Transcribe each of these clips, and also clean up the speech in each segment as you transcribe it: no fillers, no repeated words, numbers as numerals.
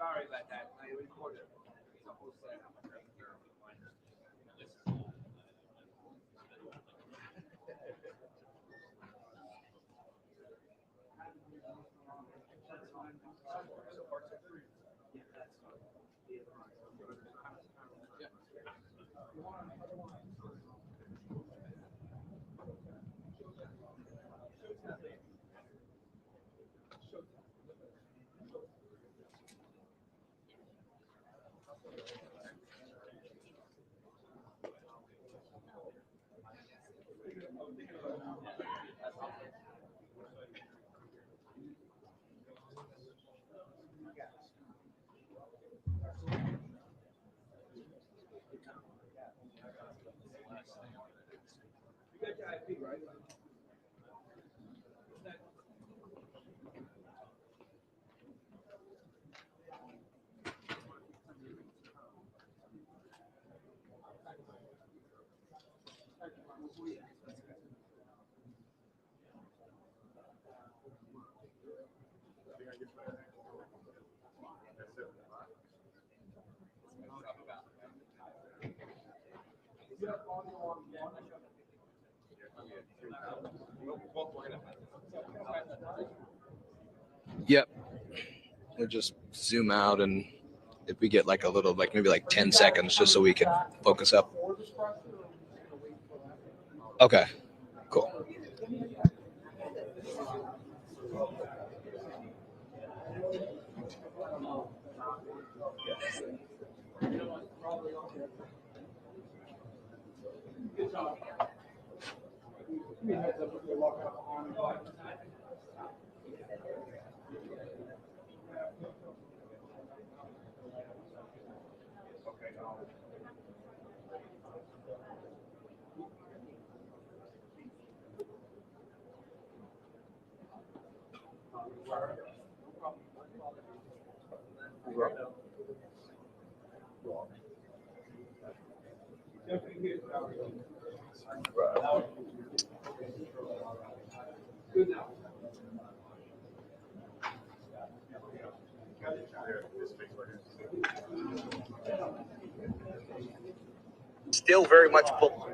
Sorry about that. I recorded the whole set. Yep. We'll just zoom out, and if we get like a little, like maybe like 10 seconds, just so we can focus up. Okay, cool. Still very much pull.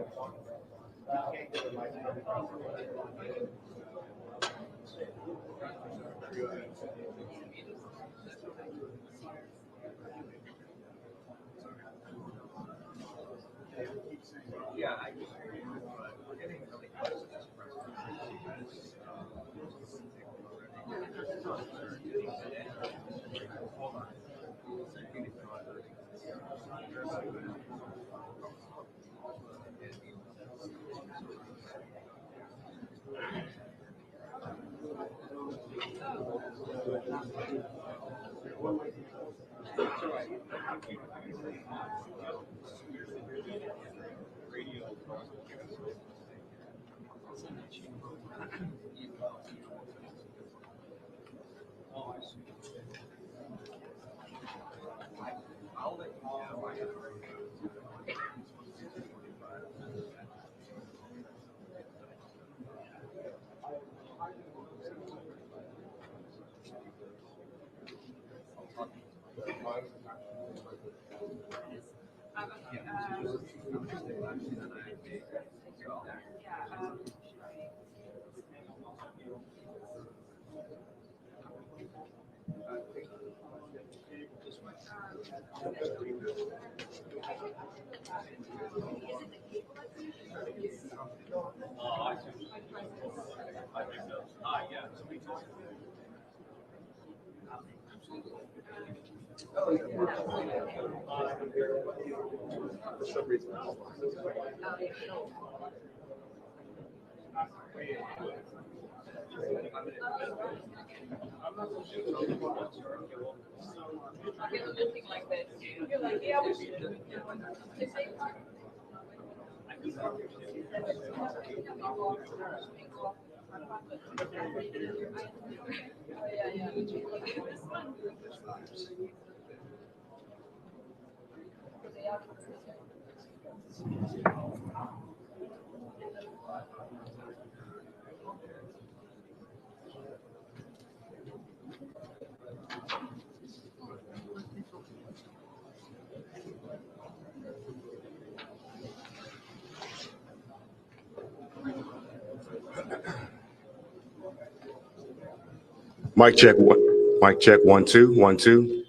Mic check one. Mic check 1 2 1 2.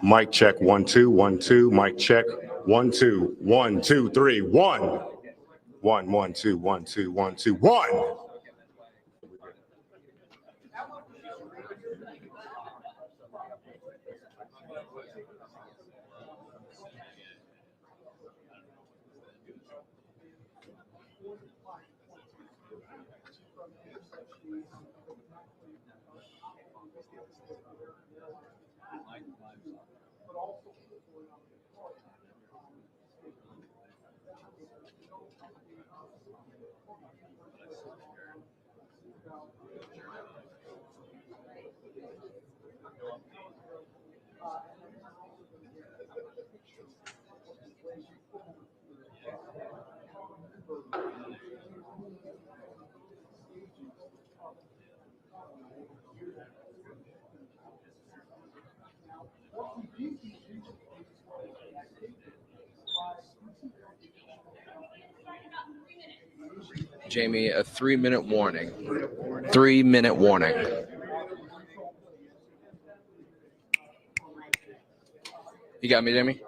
Mic check 1 2 1 2. Mic check 1 2 1 2 3 1 1 1 2 1 2 1 2 1. Jamie, a 3-minute warning. 3-minute warning. You got me, Jamie?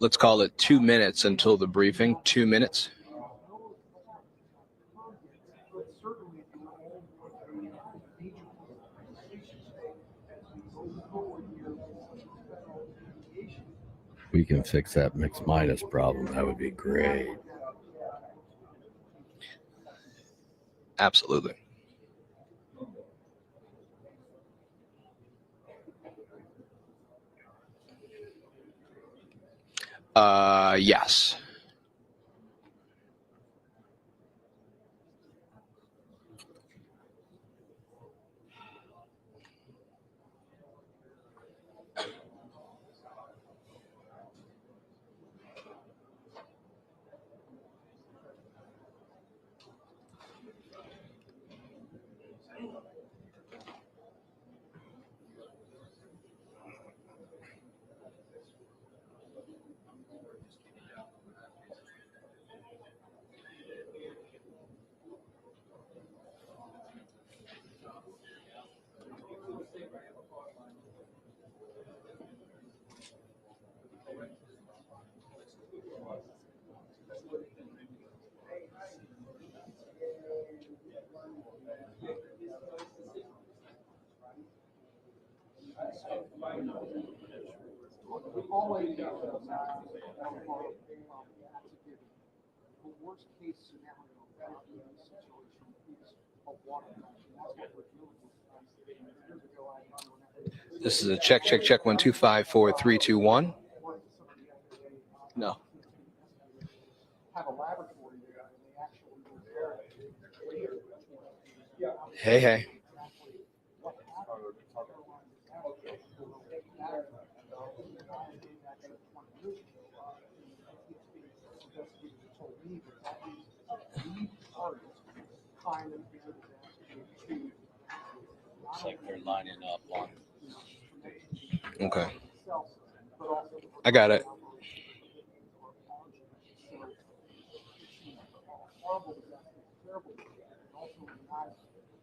Let's call it 2 minutes until the briefing. 2 minutes. We can fix that mix minus problem. That would be great. Absolutely. Yes. This is a check, check, check. 1 2 5 4 3 2 1. No. Hey, hey. Looks like they're lining up on. Okay. I got it.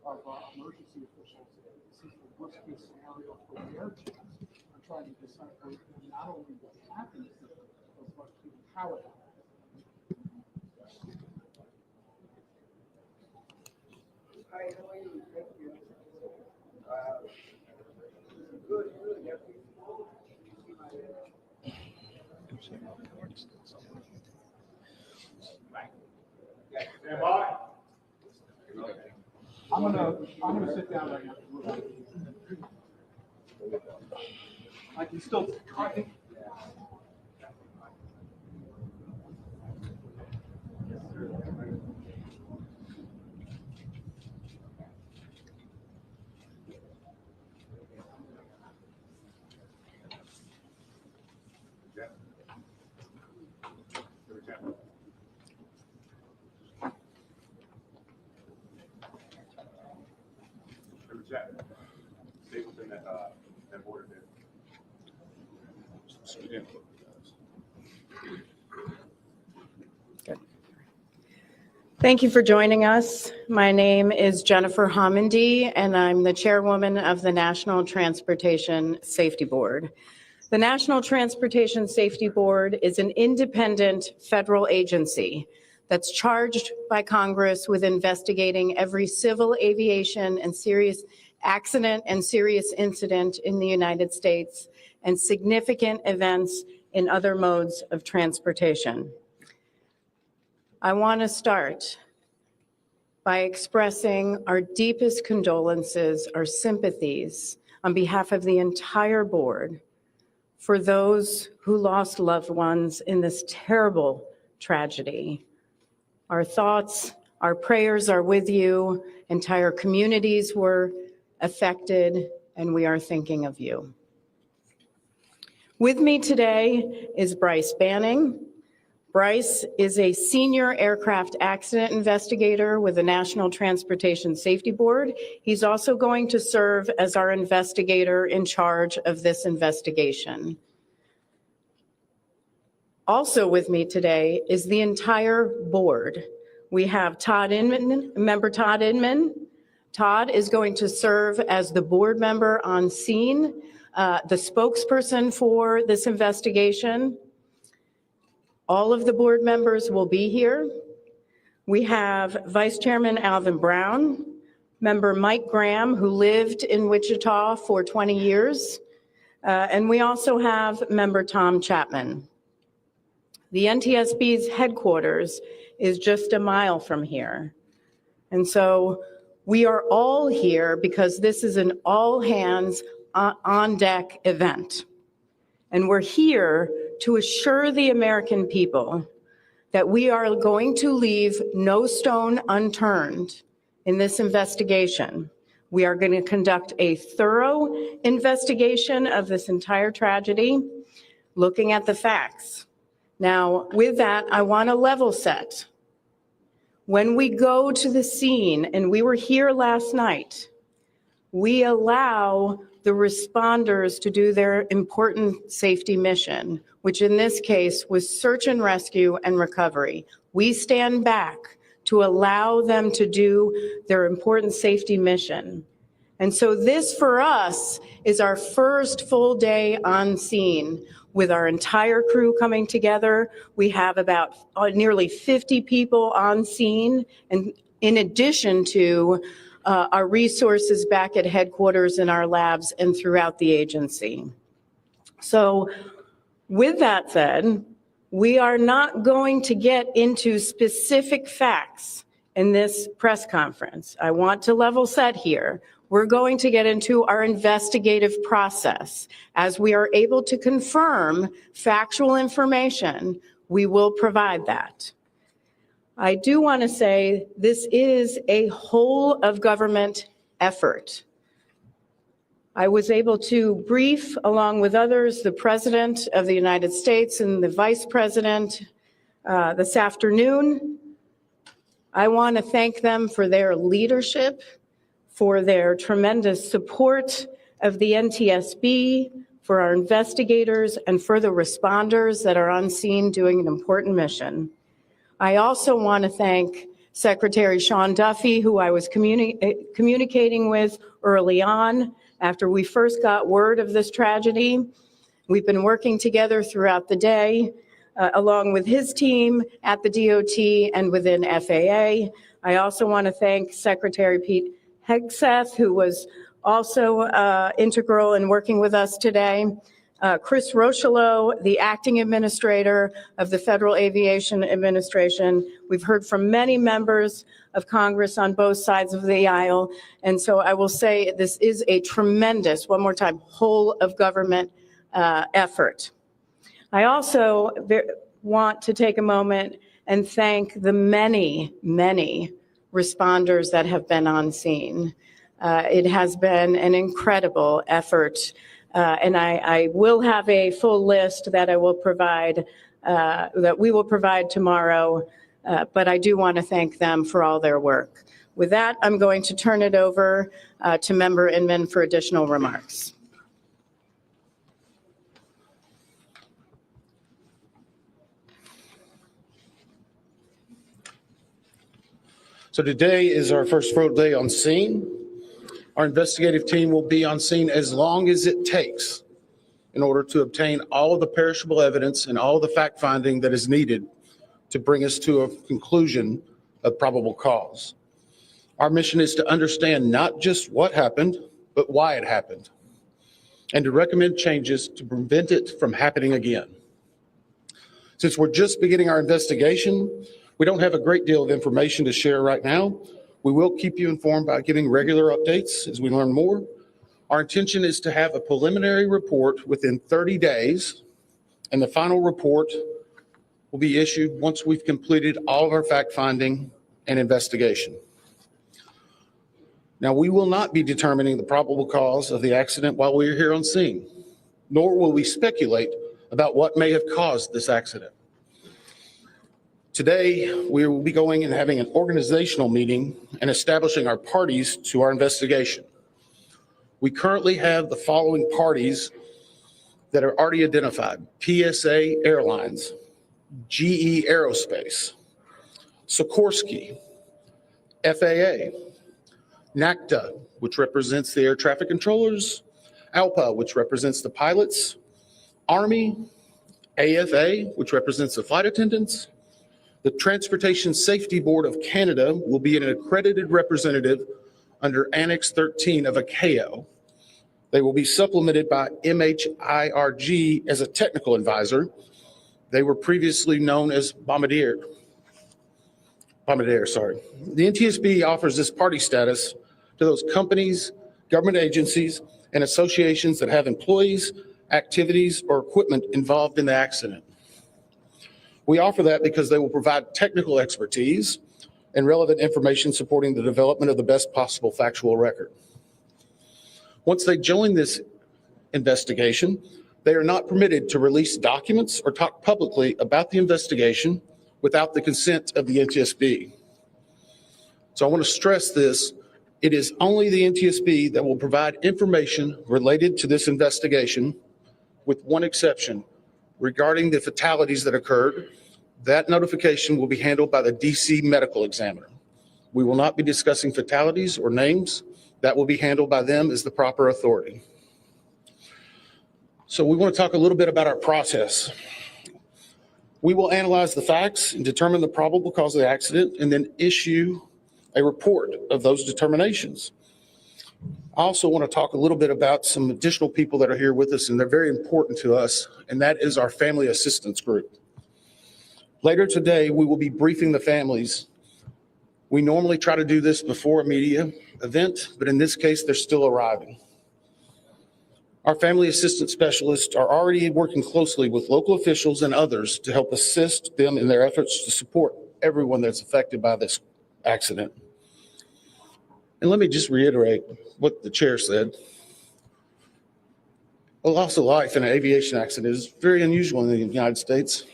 Of emergency officials, this is the worst case scenario for the air chiefs. I'm trying to decipher not only what happens, but how it happens. Hi, how are you? Thank you. Good, good. Stand by. I'm gonna sit down right now. I can still. Stay within that border there. Thank you for joining us. My name is Jennifer Homendy, and I'm the chairwoman of the National Transportation Safety Board. The National Transportation Safety Board is an independent federal agency that's charged by Congress with investigating every civil aviation and serious accident and serious incident in the United States and significant events in other modes of transportation. I want to start by expressing our deepest condolences, our sympathies on behalf of the entire board for those who lost loved ones in this terrible tragedy. Our thoughts, our prayers are with you. Entire communities were affected, and we are thinking of you. With me today is Bryce Banning. Bryce is a senior aircraft accident investigator with the National Transportation Safety Board. He's also going to serve as our investigator in charge of this investigation. Also with me today is the entire board. We have Todd Inman, member Todd Inman. Todd is going to serve as the board member on scene, the spokesperson for this investigation. All of the board members will be here. We have Vice Chairman Alvin Brown, member Mike Graham, who lived in Wichita for 20 years, and we also have member Tom Chapman. The NTSB's headquarters is just a mile from here. And so we are all here because this is an all hands on deck event. And we're here to assure the American people that we are going to leave no stone unturned in this investigation. We are going to conduct a thorough investigation of this entire tragedy, looking at the facts. Now, with that, I want to level set. When we go to the scene, and we were here last night, we allow the responders to do their important safety mission, which in this case was search and rescue and recovery. We stand back to allow them to do their important safety mission. And so this for us is our first full day on scene with our entire crew coming together. We have about nearly 50 people on scene, and in addition to our resources back at headquarters in our labs and throughout the agency. So with that said, we are not going to get into specific facts in this press conference. I want to level set here. We're going to get into our investigative process. As we are able to confirm factual information, we will provide that. I do want to say this is a whole of government effort. I was able to brief, along with others, the President of the United States and the Vice President this afternoon. I want to thank them for their leadership, for their tremendous support of the NTSB, for our investigators, and for the responders that are on scene doing an important mission. I also want to thank Secretary Sean Duffy, who I was communicating with early on after we first got word of this tragedy. We've been working together throughout the day, along with his team at the DOT and within FAA. I also want to thank Secretary Pete Hegseth, who was also integral in working with us today. Chris Rochelot, the acting administrator of the Federal Aviation Administration. We've heard from many members of Congress on both sides of the aisle. And so I will say this is a tremendous, one more time, whole of government effort. I also want to take a moment and thank the many, many responders that have been on scene. It has been an incredible effort. And I will have a full list that I will provide, that we will provide tomorrow, but I do want to thank them for all their work. With that, I'm going to turn it over to Member Inman for additional remarks. So today is our first full day on scene. Our investigative team will be on scene as long as it takes in order to obtain all of the perishable evidence and all the fact finding that is needed to bring us to a conclusion of probable cause. Our mission is to understand not just what happened, but why it happened, and to recommend changes to prevent it from happening again. Since we're just beginning our investigation, we don't have a great deal of information to share right now. We will keep you informed by giving regular updates as we learn more. Our intention is to have a preliminary report within 30 days, and the final report will be issued once we've completed all of our fact-finding and investigation. Now, we will not be determining the probable cause of the accident while we are here on scene, nor will we speculate about what may have caused this accident. Today, we will be going and having an organizational meeting and establishing our parties to our investigation. We currently have the following parties that are already identified: PSA Airlines, GE Aerospace, Sikorsky, FAA, NACTA, which represents the air traffic controllers, ALPA, which represents the pilots, Army, AFA, which represents the flight attendants. The Transportation Safety Board of Canada will be an accredited representative under Annex 13 of ICAO. They will be supplemented by MHIRG as a technical advisor. They were previously known as Bombardier, sorry. The NTSB offers this party status to those companies, government agencies, and associations that have employees, activities, or equipment involved in the accident. We offer that because they will provide technical expertise and relevant information supporting the development of the best possible factual record. Once they join this investigation, they are not permitted to release documents or talk publicly about the investigation without the consent of the NTSB. So I want to stress this. It is only the NTSB that will provide information related to this investigation, with one exception. Regarding the fatalities that occurred, that notification will be handled by the DC medical examiner. We will not be discussing fatalities or names. That will be handled by them as the proper authority. So we want to talk a little bit about our process. We will analyze the facts and determine the probable cause of the accident, and then issue a report of those determinations. I also want to talk a little bit about some additional people that are here with us, and they're very important to us, and that is our family assistance group. Later today, we will be briefing the families. We normally try to do this before a media event, but in this case, they're still arriving. Our family assistance specialists are already working closely with local officials and others to help assist them in their efforts to support everyone that's affected by this accident. And let me just reiterate what the chair said. A loss of life in an aviation accident is very unusual in the United States.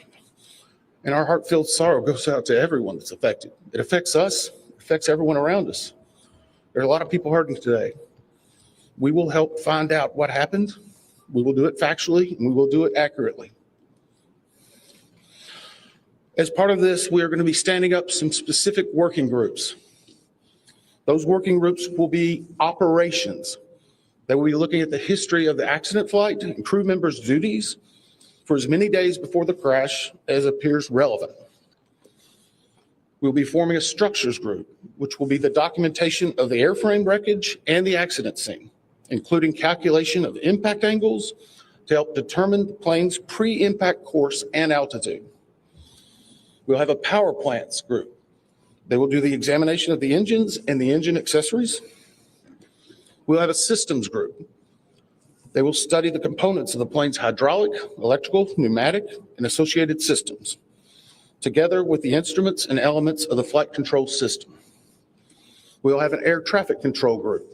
And our heartfelt sorrow goes out to everyone that's affected. It affects us, it affects everyone around us. There are a lot of people hurting today. We will help find out what happened. We will do it factually, and we will do it accurately. As part of this, we are going to be standing up some specific working groups. Those working groups will be operations. They will be looking at the history of the accident flight and crew members' duties for as many days before the crash as appears relevant. We'll be forming a structures group, which will be the documentation of the airframe wreckage and the accident scene, including calculation of impact angles to help determine the plane's pre-impact course and altitude. We'll have a power plants group. They will do the examination of the engines and the engine accessories. We'll have a systems group. They will study the components of the plane's hydraulic, electrical, pneumatic, and associated systems, together with the instruments and elements of the flight control system. We'll have an air traffic control group.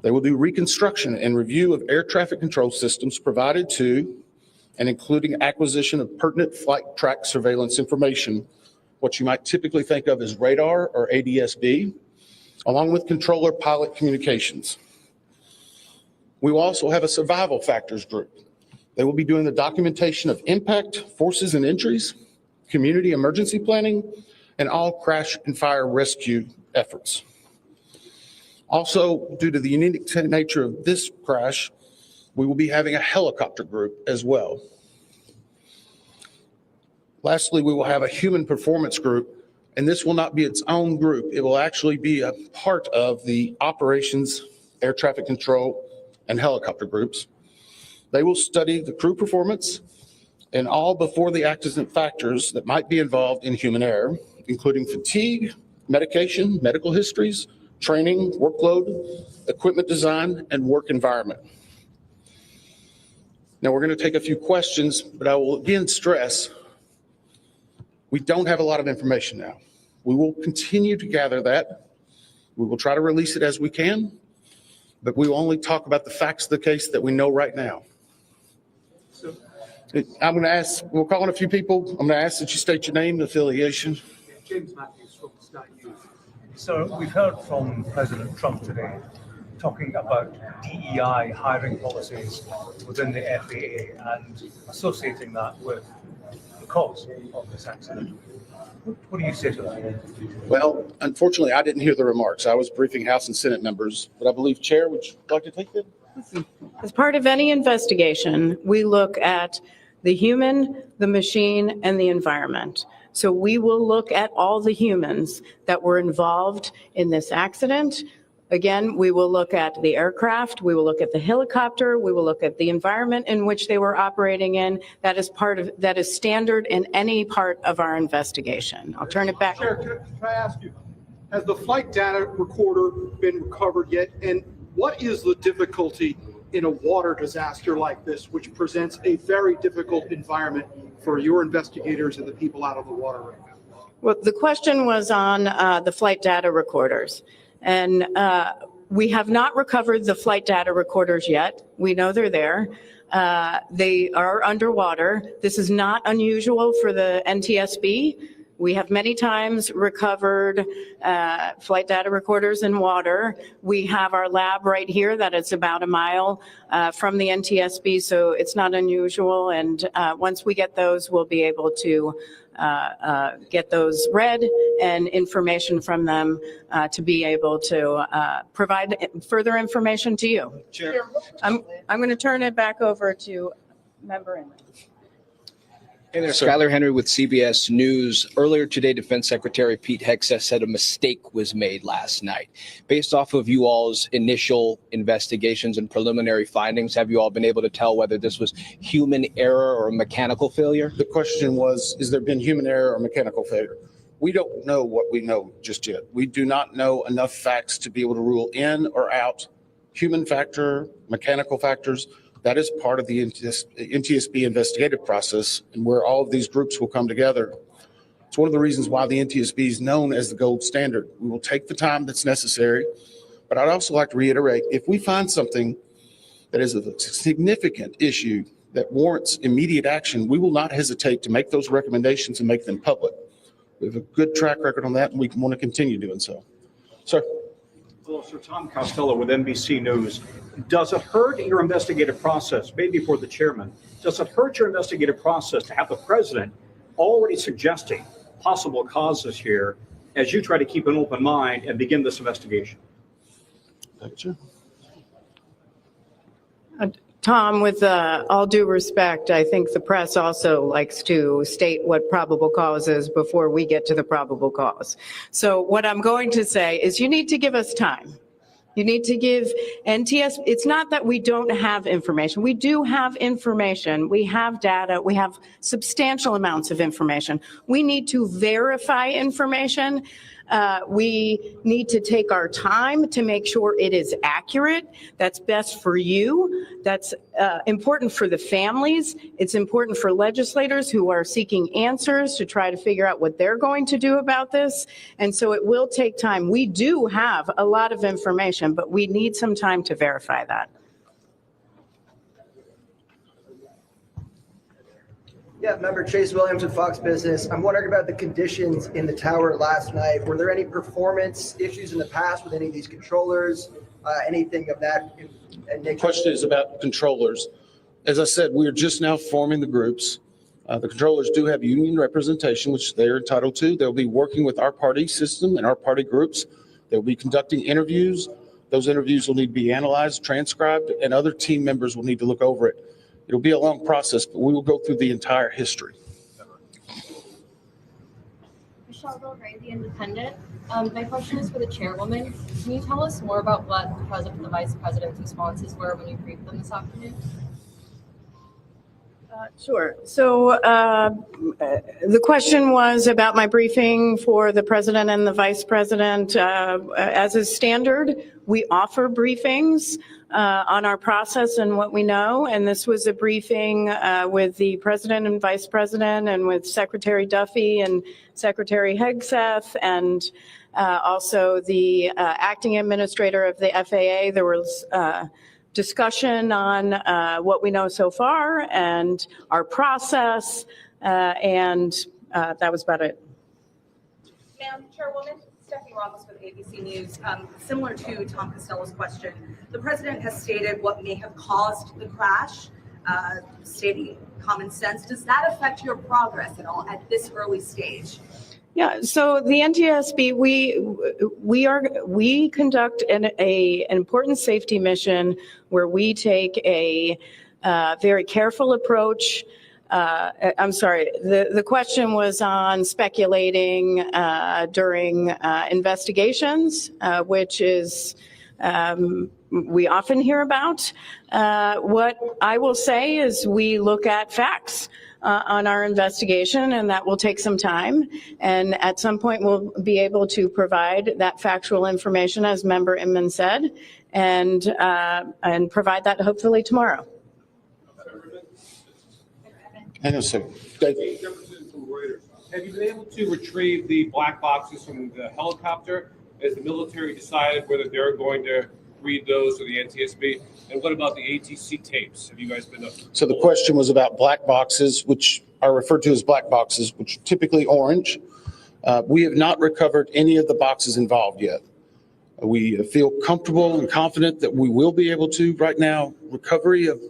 They will do reconstruction and review of air traffic control systems provided to and including acquisition of pertinent flight track surveillance information, what you might typically think of as radar or ADS-B, along with controller pilot communications. We will also have a survival factors group. They will be doing the documentation of impact, forces and injuries, community emergency planning, and all crash and fire rescue efforts. Also, due to the unique nature of this crash, we will be having a helicopter group as well. Lastly, we will have a human performance group, and this will not be its own group. It will actually be a part of the operations, air traffic control, and helicopter groups. They will study the crew performance and all before the accident factors that might be involved in human error, including fatigue, medication, medical histories, training, workload, equipment design, and work environment. Now we're going to take a few questions, but I will again stress, we don't have a lot of information now. We will continue to gather that. We will try to release it as we can, but we will only talk about the facts of the case that we know right now. I'm going to ask, we'll call on a few people. I'm going to ask that you state your name and affiliation. James Matthews from Sky News. So we've heard from President Trump today talking about DEI hiring policies within the FAA and associating that with the cause of this accident. What do you say to that? Well, unfortunately, I didn't hear the remarks. I was briefing House and Senate members, but I believe, Chair, would you like to take that? As part of any investigation, we look at the human, the machine, and the environment. So we will look at all the humans that were involved in this accident. Again, we will look at the aircraft, we will look at the helicopter, we will look at the environment in which they were operating in. That is standard in any part of our investigation. I'll turn it back. Chair, can I ask you, has the flight data recorder been recovered yet? And what is the difficulty in a water disaster like this, which presents a very difficult environment for your investigators and the people out on the water right now? Well, the question was on the flight data recorders. And we have not recovered the flight data recorders yet. We know they're there. They are underwater. This is not unusual for the NTSB. We have many times recovered flight data recorders in water. We have our lab right here that is about a mile from the NTSB, so it's not unusual. And once we get those, we'll be able to get those read and information from them to be able to provide further information to you. Chair. I'm going to turn it back over to Member Inman. Hey there, Skylar Henry with CBS News. Earlier today, Defense Secretary Pete Hegseth said a mistake was made last night. Based off of you all's initial investigations and preliminary findings, have you all been able to tell whether this was human error or mechanical failure? The question was, has there been human error or mechanical failure? We don't know what we know just yet. We do not know enough facts to be able to rule in or out human factor, mechanical factors. That is part of the NTSB investigative process and where all of these groups will come together. It's one of the reasons why the NTSB is known as the gold standard. We will take the time that's necessary, but I'd also like to reiterate, if we find something that is a significant issue that warrants immediate action, we will not hesitate to make those recommendations and make them public. We have a good track record on that, and we want to continue doing so. Sir. Hello, Sir. Tom Costello with NBC News. Does it hurt your investigative process, maybe for the chairman, does it hurt your investigative process to have the president already suggesting possible causes here as you try to keep an open mind and begin this investigation? Thank you. Tom, with all due respect, I think the press also likes to state what probable cause is before we get to the probable cause. So what I'm going to say is you need to give us time. You need to give NTS, it's not that we don't have information. We do have information. We have data. We have substantial amounts of information. We need to verify information. We need to take our time to make sure it is accurate. That's best for you. That's important for the families. It's important for legislators who are seeking answers to try to figure out what they're going to do about this. And so it will take time. We do have a lot of information, but we need some time to verify that. Yeah, member Chase Williams with Fox Business. I'm wondering about the conditions in the tower last night. Were there any performance issues in the past with any of these controllers? Anything of that nature? The question is about controllers. As I said, we are just now forming the groups. The controllers do have union representation, which they're entitled to. They'll be working with our party system and our party groups. They'll be conducting interviews. Those interviews will need to be analyzed, transcribed, and other team members will need to look over it. It'll be a long process, but we will go through the entire history. Michelle Gray, The Independent. My question is for the chairwoman. Can you tell us more about what the president and the vice president's responses were when you briefed them this afternoon? Sure. So the question was about my briefing for the president and the vice president. As is standard, we offer briefings on our process and what we know. And this was a briefing with the president and vice president and with Secretary Duffy and Secretary Hegseth and also the acting administrator of the FAA. There was discussion on what we know so far and our process, and that was about it. Madam Chairwoman, Stephanie Ramos with ABC News. Similar to Tom Costello's question, the president has stated what may have caused the crash, stating common sense. Does that affect your progress at all at this early stage? Yeah, so the NTSB, we conduct an important safety mission where we take a very careful approach. I'm sorry, the question was on speculating during investigations, which is we often hear about. What I will say is we look at facts on our investigation, and that will take some time. And at some point, we'll be able to provide that factual information, as Member Inman said, and provide that hopefully tomorrow. Hang on a second. Dave. Have you been able to retrieve the black boxes from the helicopter? Has the military decided whether they're going to read those or the NTSB? And what about the ATC tapes? Have you guys been up? So the question was about black boxes, which are referred to as black boxes, which are typically orange. We have not recovered any of the boxes involved yet. We feel comfortable and confident that we will be able to. Right now, recovery of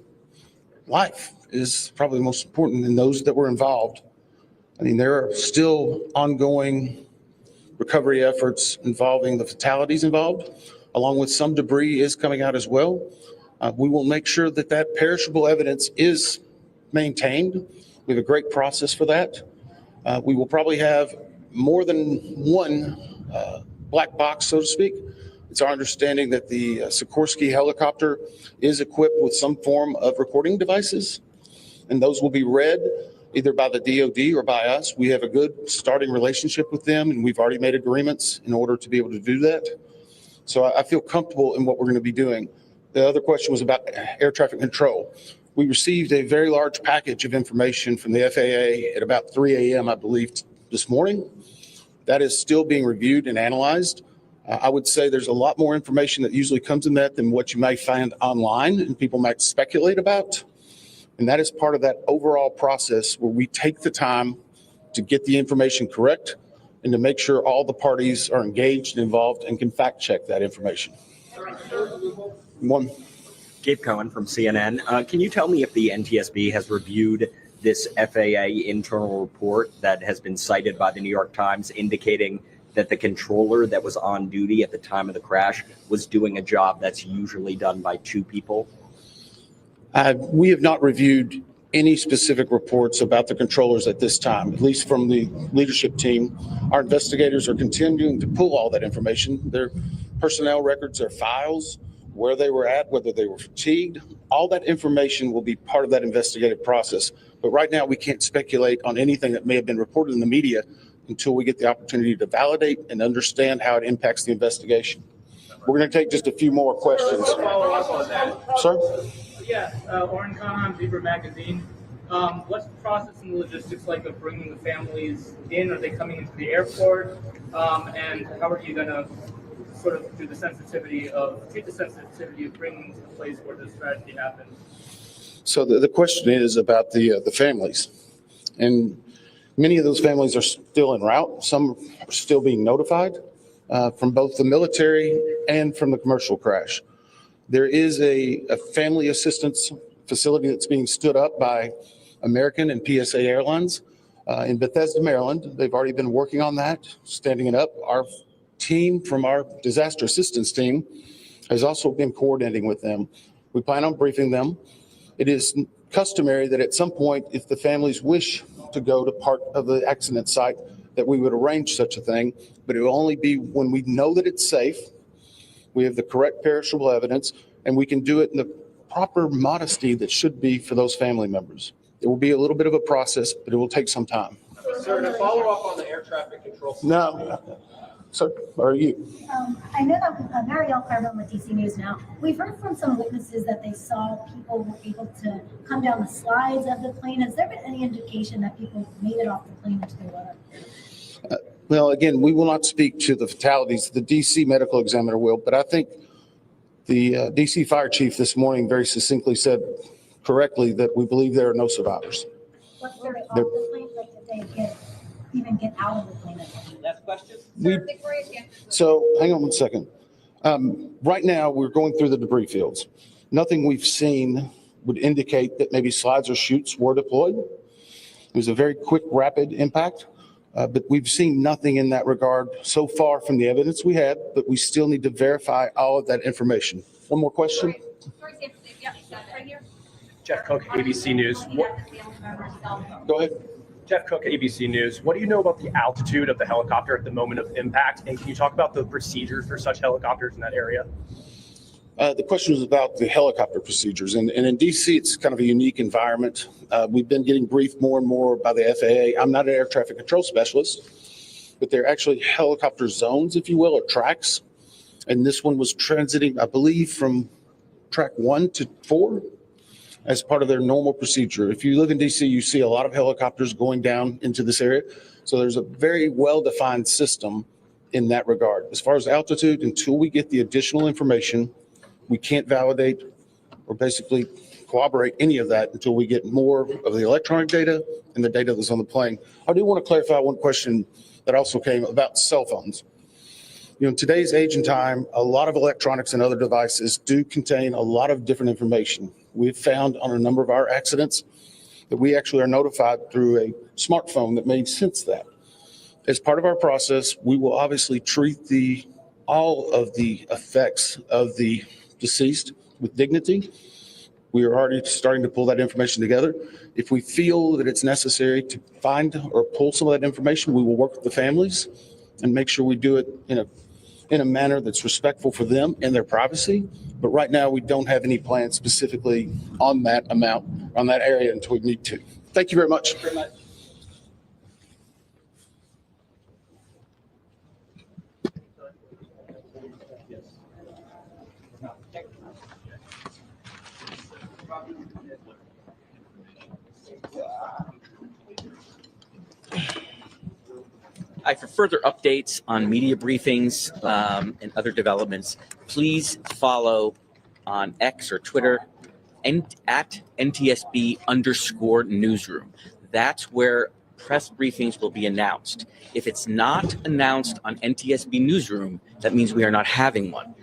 life is probably the most important in those that were involved. I mean, there are still ongoing recovery efforts involving the fatalities involved, along with some debris is coming out as well. We will make sure that that perishable evidence is maintained. We have a great process for that. We will probably have more than one black box, so to speak. It's our understanding that the Sikorsky helicopter is equipped with some form of recording devices, and those will be read either by the DOD or by us. We have a good starting relationship with them, and we've already made agreements in order to be able to do that. So I feel comfortable in what we're going to be doing. The other question was about air traffic control. We received a very large package of information from the FAA at about 3 a.m., I believe, this morning. That is still being reviewed and analyzed. I would say there's a lot more information that usually comes in that than what you may find online and people might speculate about. And that is part of that overall process where we take the time to get the information correct and to make sure all the parties are engaged and involved and can fact check that information. One. Gabe Cohen from CNN. Can you tell me if the NTSB has reviewed this FAA internal report that has been cited by the New York Times indicating that the controller that was on duty at the time of the crash was doing a job that's usually done by two people? We have not reviewed any specific reports about the controllers at this time, at least from the leadership team. Our investigators are continuing to pull all that information, their personnel records, their files, where they were at, whether they were fatigued. All that information will be part of that investigative process. But right now, we can't speculate on anything that may have been reported in the media until we get the opportunity to validate and understand how it impacts the investigation. We're going to take just a few more questions. Follow up on that. Sir? Yeah, Oren Khan, Zebra Magazine. What's the process and logistics like of bringing the families in? Are they coming into the airport? And how are you going to sort of treat the sensitivity of bringing to the place where this tragedy happened? So the question is about the families. And many of those families are still en route. Some are still being notified from both the military and from the commercial crash. There is a family assistance facility that's being stood up by American and PSA Airlines in Bethesda, Maryland. They've already been working on that, standing it up. Our team from our disaster assistance team has also been coordinating with them. We plan on briefing them. It is customary that at some point, if the families wish to go to part of the accident site, that we would arrange such a thing, but it will only be when we know that it's safe, we have the correct perishable evidence, and we can do it in the proper modesty that should be for those family members. It will be a little bit of a process, but it will take some time. Sir, to follow up on the air traffic control system. No. Sir, are you? I know that Marielle Carbone with DC News Now. We've heard from some witnesses that they saw people were able to come down the slides of the plane. Has there been any indication that people made it off the plane into the water? Well, again, we will not speak to the fatalities. The DC medical examiner will, but I think the DC fire chief this morning very succinctly said correctly that we believe there are no survivors. What's their off the plane? Like, did they even get out of the plane? Last question. So hang on one second. Right now, we're going through the debris fields. Nothing we've seen would indicate that maybe slides or chutes were deployed. It was a very quick, rapid impact. But we've seen nothing in that regard so far from the evidence we had, but we still need to verify all of that information. One more question? Jeff Cook, ABC News. Go ahead. Jeff Cook, ABC News. What do you know about the altitude of the helicopter at the moment of impact? And can you talk about the procedures for such helicopters in that area? The question was about the helicopter procedures. And in DC, it's kind of a unique environment. We've been getting briefed more and more by the FAA. I'm not an air traffic control specialist, but they're actually helicopter zones, if you will, or tracks. And this one was transiting, I believe, from track 1 to 4 as part of their normal procedure. If you live in DC, you see a lot of helicopters going down into this area. So there's a very well-defined system in that regard. As far as altitude, until we get the additional information, we can't validate or basically corroborate any of that until we get more of the electronic data and the data that's on the plane. I do want to clarify one question that also came about cell phones. You know, in today's age and time, a lot of electronics and other devices do contain a lot of different information. We've found on a number of our accidents that we actually are notified through a smartphone that may sense that. As part of our process, we will obviously treat all of the effects of the deceased with dignity. We are already starting to pull that information together. If we feel that it's necessary to find or pull some of that information, we will work with the families and make sure we do it in a manner that's respectful for them and their privacy. But right now, we don't have any plans specifically on that amount, on that area until we need to. Thank you very much. For further updates on media briefings and other developments, please follow on X or Twitter at NTSB_newsroom. That's where press briefings will be announced. If it's not announced on NTSB Newsroom, that means we are not having one.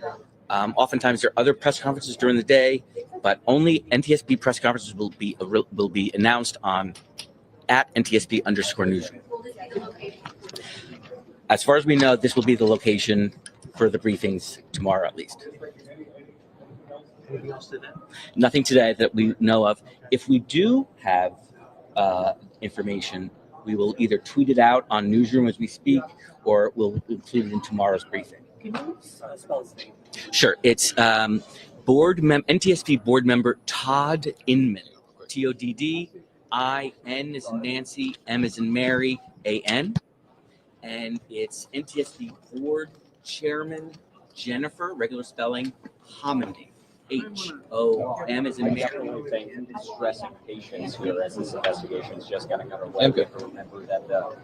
Oftentimes there are other press conferences during the day, but only NTSB press conferences will be announced on at NTSB_newsroom. As far as we know, this will be the location for the briefings tomorrow, at least. Anything else today? Nothing today that we know of. If we do have information, we will either tweet it out on Newsroom as we speak, or we'll include it in tomorrow's briefing. Can you spell his name? Sure. It's NTSB board member Todd Inman. TODD. IN is in Nancy, M is in Mary, AN. And it's NTSB board chairman Jennifer, regular spelling, Homendy. HOM is in Mary. Stressing patients here as this investigation is just getting underway. We have to remember that the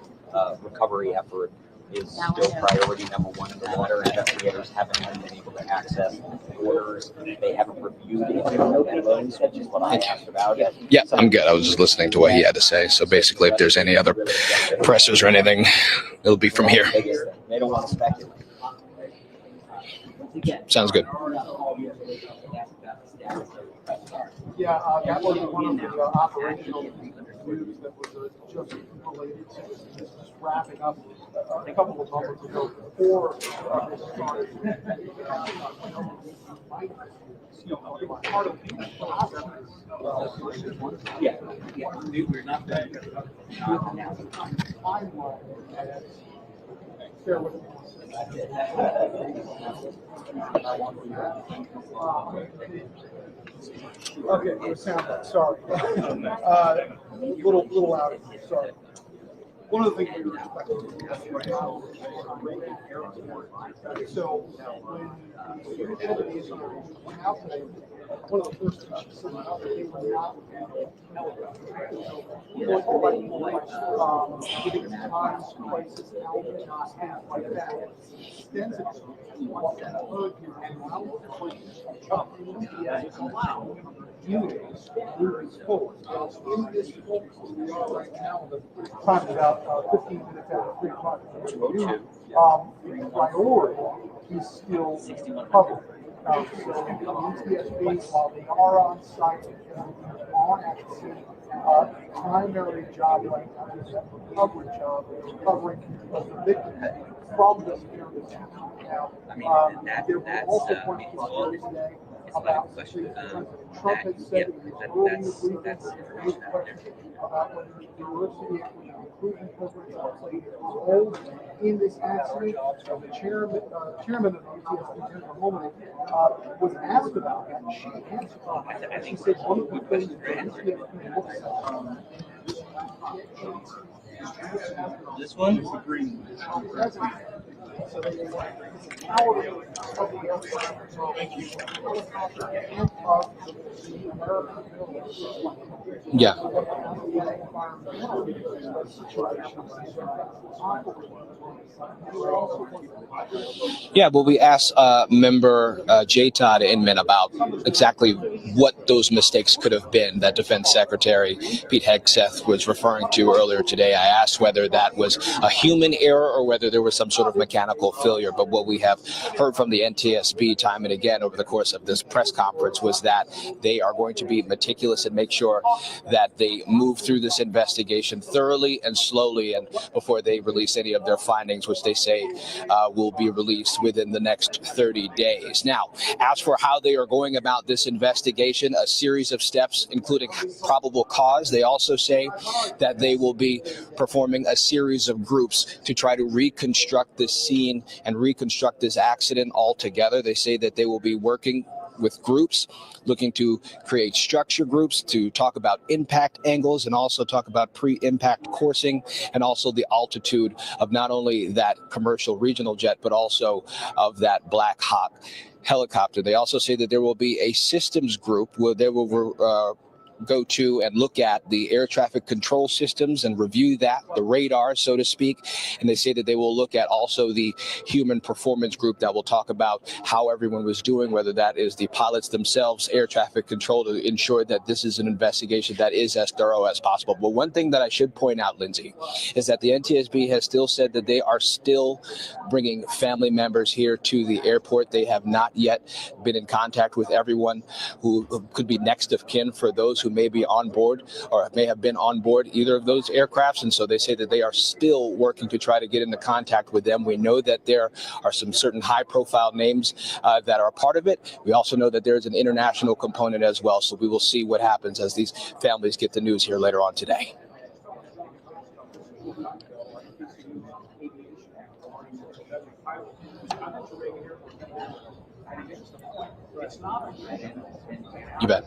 recovery effort is still priority number one in the letter. Investigators haven't even been able to access orders. They haven't reviewed any memos, which is what I asked about. Yeah, I'm good. I was just listening to what he had to say. So basically, if there's any other pressers or anything, it'll be from here. They don't want to speculate. Sounds good. Yeah, that was one of the operational news that was just related to just wrapping up a couple of months ago before this started. Part of the process. Yeah, we're not done. Bear with me. Okay, the sound, sorry. Little out of here, sorry. One of the things we were expecting yesterday was Ronald Reagan Airport. So when the utilities went out today, one of the first things she said was they were not giving times, places, elements, things like that. Extensively, what we heard here and now units moving forward. In this focus, we are right now, the time is about 15 minutes after 3 o'clock. The priority is still public. So the NTSB, while they are on site and on at the scene, primary job right now is that recovery job, recovering of the victims from this area. Now, there were also points today about President Trump had said that he was early in the briefing about whether the diversity, equity, and inclusion programs are playing a role in this accident. The chairman of the NTSB, Jennifer Homendy, was asked about that, and she answered. And she said one of the things that the NTSB looks at. This one? So they power of the aircraft and of the American military. Yeah. Yeah, well, we asked member J. Todd Inman about exactly what those mistakes could have been that Defense Secretary Pete Hegseth was referring to earlier today. I asked whether that was a human error or whether there was some sort of mechanical failure. But what we have heard from the NTSB time and again over the course of this press conference was that they are going to be meticulous and make sure that they move through this investigation thoroughly and slowly, and before they release any of their findings, which they say will be released within the next 30 days. Now, as for how they are going about this investigation, a series of steps, including probable cause. They also say that they will be performing a series of groups to try to reconstruct this scene and reconstruct this accident altogether. They say that they will be working with groups, looking to create structure groups to talk about impact angles and also talk about pre-impact coursing and also the altitude of not only that commercial regional jet, but also of that Black Hawk helicopter. They also say that there will be a systems group where they will go to and look at the air traffic control systems and review that, the radar, so to speak. And they say that they will look at also the human performance group that will talk about how everyone was doing, whether that is the pilots themselves, air traffic control, to ensure that this is an investigation that is as thorough as possible. But one thing that I should point out, Lindsay, is that the NTSB has still said that they are still bringing family members here to the airport. They have not yet been in contact with everyone who could be next of kin for those who may be on board or may have been on board either of those aircrafts. And so they say that they are still working to try to get into contact with them. We know that there are some certain high profile names that are a part of it. We also know that there is an international component as well. So we will see what happens as these families get the news here later on today. You bet.